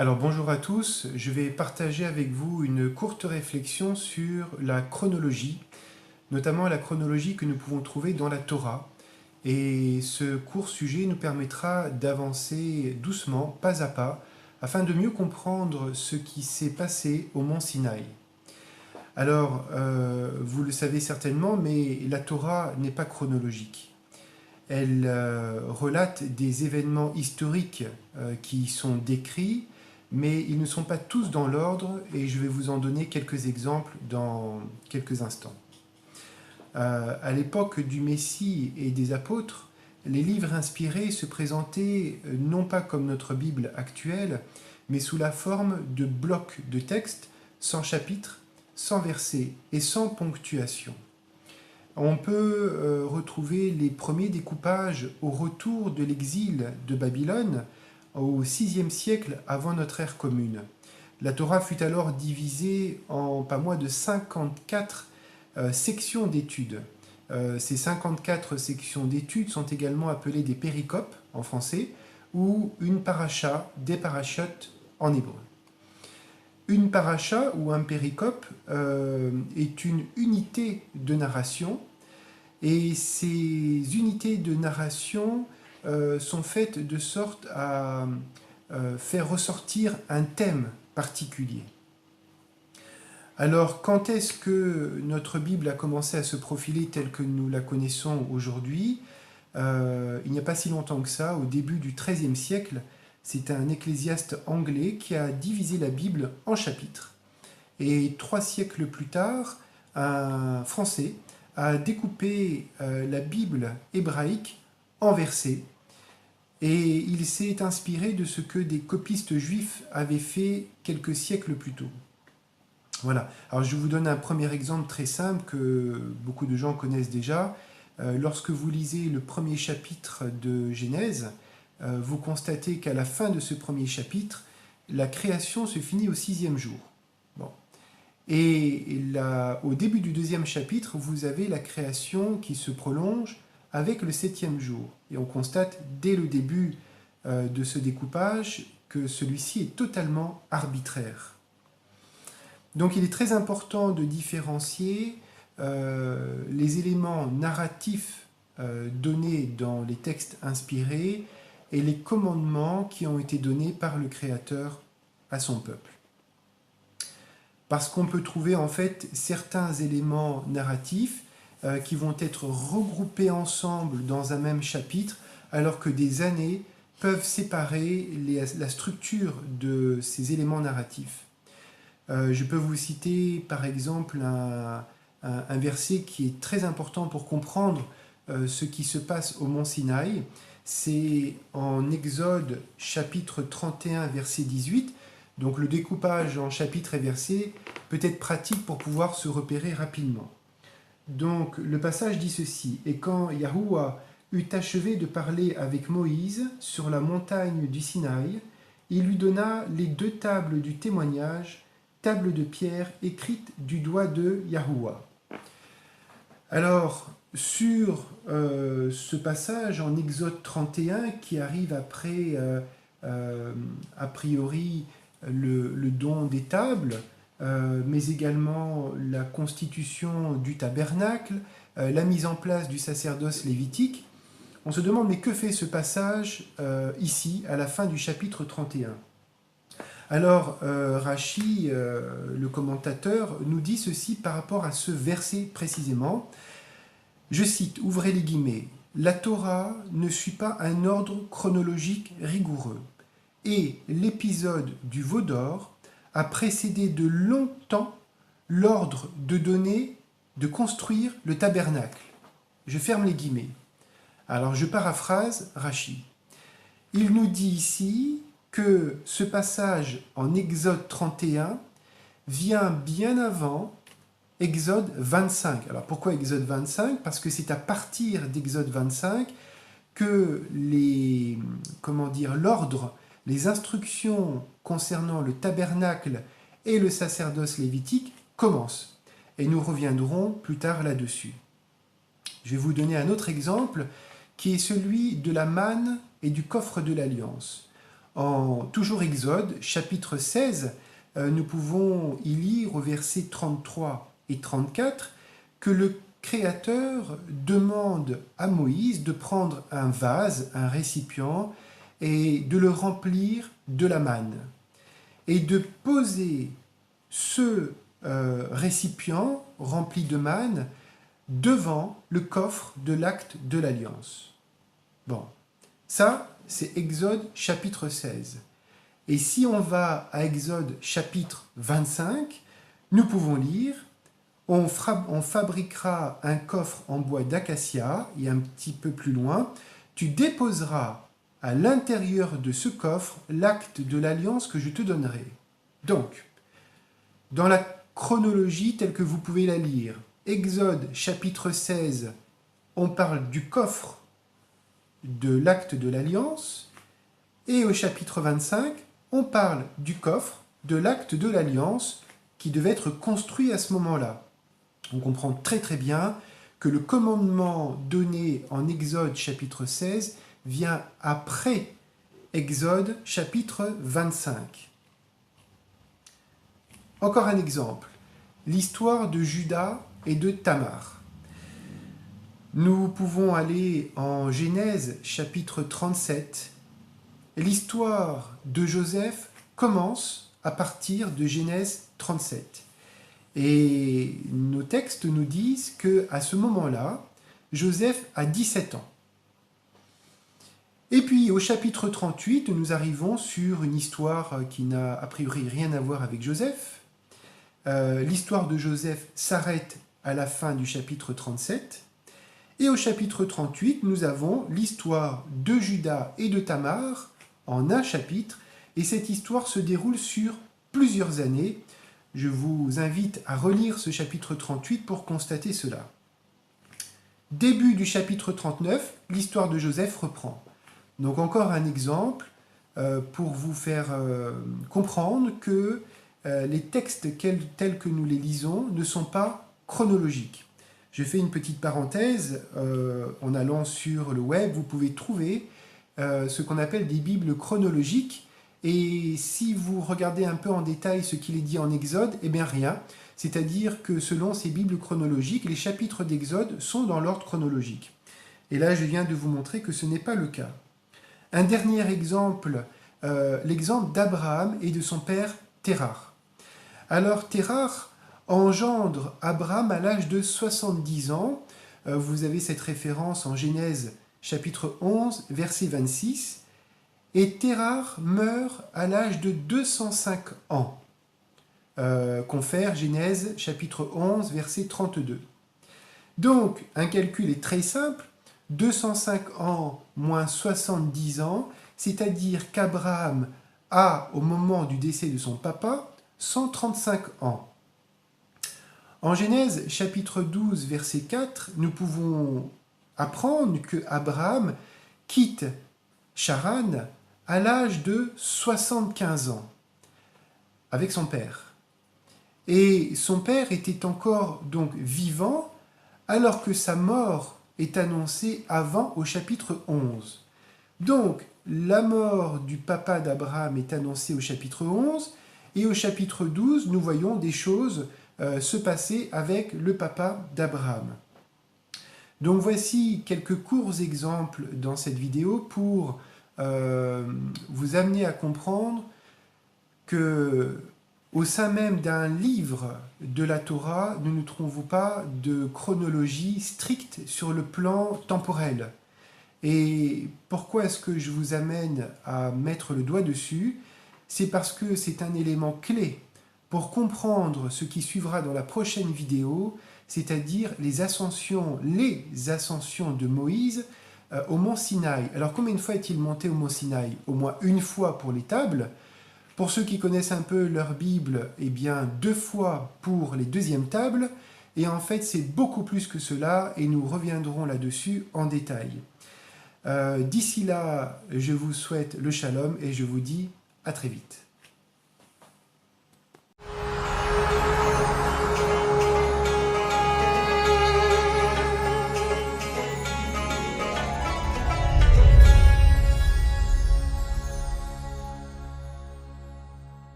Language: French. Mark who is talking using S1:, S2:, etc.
S1: Alors bonjour à tous, je vais partager avec vous une courte réflexion sur la chronologie, notamment la chronologie que nous pouvons trouver dans la Torah. Et ce court sujet nous permettra d'avancer doucement, pas à pas, afin de mieux comprendre ce qui s'est passé au mont Sinaï. Alors, vous le savez certainement, mais la Torah n'est pas chronologique. Elle relate des événements historiques qui sont décrits, mais ils ne sont pas tous dans l'ordre et je vais vous en donner quelques exemples dans quelques instants. À l'époque du Messie et des apôtres, les livres inspirés se présentaient non pas comme notre Bible actuelle, mais sous la forme de blocs de textes sans chapitres, sans versets et sans ponctuation. On peut retrouver les premiers découpages au retour de l'exil de Babylone au VIe siècle avant notre ère commune. La Torah fut alors divisée en pas moins de 54 sections d'études. Ces 54 sections d'études sont également appelées des péricopes en français ou une paracha, des parachutes en hébreu. Une paracha ou un péricope est une unité de narration et ces unités de narration sont faites de sorte à faire ressortir un thème particulier. Alors, quand est-ce que notre Bible a commencé à se profiler telle que nous la connaissons aujourd'hui? Il n'y a pas si longtemps que ça, au début du XIIIe siècle, c'est un ecclésiaste anglais qui a divisé la Bible en chapitres. Et 3 siècles plus tard, un Français a découpé la Bible hébraïque en versets. Et il s'est inspiré de ce que des copistes juifs avaient fait quelques siècles plus tôt. Voilà. Alors je vous donne un premier exemple très simple que beaucoup de gens connaissent déjà. Lorsque vous lisez le premier chapitre de Genèse, vous constatez qu'à la fin de ce premier chapitre, la création se finit au 6e jour. Bon. Et là, au début du 2e chapitre, vous avez la création qui se prolonge avec le 7e jour. Et on constate dès le début de ce découpage que celui-ci est totalement arbitraire. Donc il est très important de différencier les éléments narratifs donnés dans les textes inspirés et les commandements qui ont été donnés par le Créateur à son peuple. Parce qu'on peut trouver en fait certains éléments narratifs qui vont être regroupés ensemble dans un même chapitre, alors que des années peuvent séparer la structure de ces éléments narratifs. Je peux vous citer par exemple un verset qui est très important pour comprendre ce qui se passe au mont Sinaï. C'est en Exode chapitre 31 verset 18. Donc le découpage en chapitres et versets peut être pratique pour pouvoir se repérer rapidement. Donc le passage dit ceci: « Et quand Yahuwah eut achevé de parler avec Moïse sur la montagne du Sinaï, il lui donna les 2 tables du témoignage, tables de pierre écrites du doigt de Yahuwah. » Alors, sur ce passage en Exode 31, qui arrive après, a priori, le don des tables, mais également la constitution du tabernacle, la mise en place du sacerdoce lévitique, on se demande mais que fait ce passage ici, à la fin du chapitre 31 ? Alors, Rashi, le commentateur, nous dit ceci par rapport à ce verset précisément. Je cite, ouvrez les guillemets, « La Torah ne suit pas un ordre chronologique rigoureux, et l'épisode du veau d'or a précédé de longtemps l'ordre de construire le tabernacle. » Je ferme les guillemets. Alors, je paraphrase Rashi. Il nous dit ici que ce passage en Exode 31 vient bien avant Exode 25. Alors pourquoi Exode 25 ? Parce que c'est à partir d'Exode 25 que l'ordre, les instructions concernant le tabernacle et le sacerdoce lévitique commencent. Et nous reviendrons plus tard là-dessus. Je vais vous donner un autre exemple qui est celui de la manne et du coffre de l'Alliance. toujours Exode, chapitre 16, nous pouvons y lire au verset 33 et 34 que le Créateur demande à Moïse de prendre un vase, un récipient, et de le remplir de la manne, et de poser ce récipient rempli de manne devant le coffre de l'acte de l'Alliance. Bon, ça, c'est Exode chapitre 16. Et si on va à Exode chapitre 25, nous pouvons lire « On fabriquera un coffre en bois d'acacia, et un petit peu plus loin, tu déposeras à l'intérieur de ce coffre l'acte de l'alliance que je te donnerai. » Donc, dans la chronologie telle que vous pouvez la lire, Exode chapitre 16, on parle du coffre de l'acte de l'alliance, et au chapitre 25, on parle du coffre de l'acte de l'alliance qui devait être construit à ce moment-là. On comprend très très bien que le commandement donné en Exode chapitre 16 vient après Exode chapitre 25. Encore un exemple, l'histoire de Juda et de Tamar. Nous pouvons aller en Genèse chapitre 37. L'histoire de Joseph commence à partir de Genèse 37. Et nos textes nous disent qu'à ce moment-là, Joseph a 17 ans. Et puis au chapitre 38, nous arrivons sur une histoire qui n'a a priori rien à voir avec Joseph. L'histoire de Joseph s'arrête à la fin du chapitre 37. Et au chapitre 38, nous avons l'histoire de Juda et de Tamar en un chapitre. Et cette histoire se déroule sur plusieurs années. Je vous invite à relire ce chapitre 38 pour constater cela. Début du chapitre 39, l'histoire de Joseph reprend. Donc encore un exemple pour vous faire comprendre que les textes tels que nous les lisons ne sont pas chronologiques. Je fais une petite parenthèse, en allant sur le web, vous pouvez trouver ce qu'on appelle des bibles chronologiques. Et si vous regardez un peu en détail ce qu'il est dit en Exode, eh bien rien. C'est-à-dire que selon ces bibles chronologiques, les chapitres d'Exode sont dans l'ordre chronologique. Et là, je viens de vous montrer que ce n'est pas le cas. Un dernier exemple, l'exemple d'Abraham et de son père Térar. Alors Térar engendre Abraham à l'âge de 70 ans. Vous avez cette référence en Genèse chapitre 11, verset 26. Et Térar meurt à l'âge de 205 ans. Confère Genèse chapitre 11, verset 32. Donc, un calcul est très simple. 205 ans moins 70 ans, c'est-à-dire qu'Abraham a, au moment du décès de son papa, 135 ans. En Genèse chapitre 12, verset 4, nous pouvons apprendre que Abraham quitte Charan à l'âge de 75 ans, avec son père. Et son père était encore donc vivant, alors que sa mort est annoncée avant au chapitre 11. Donc, la mort du papa d'Abraham est annoncée au chapitre 11, et au chapitre 12, nous voyons des choses se passer avec le papa d'Abraham. Donc voici quelques courts exemples dans cette vidéo pour vous amener à comprendre que au sein même d'un livre de la Torah, nous ne trouvons pas de chronologie stricte sur le plan temporel. Et pourquoi est-ce que je vous amène à mettre le doigt dessus? C'est parce que c'est un élément clé pour comprendre ce qui suivra dans la prochaine vidéo, c'est-à-dire les ascensions de Moïse au mont Sinaï. Alors combien de fois est-il monté au mont Sinaï? Au moins une fois pour les tables. Pour ceux qui connaissent un peu leur Bible, eh bien 2 fois pour les deuxièmes tables. Et en fait, c'est beaucoup plus que cela et nous reviendrons là-dessus en détail. D'ici là, je vous souhaite le shalom et je vous dis à très vite.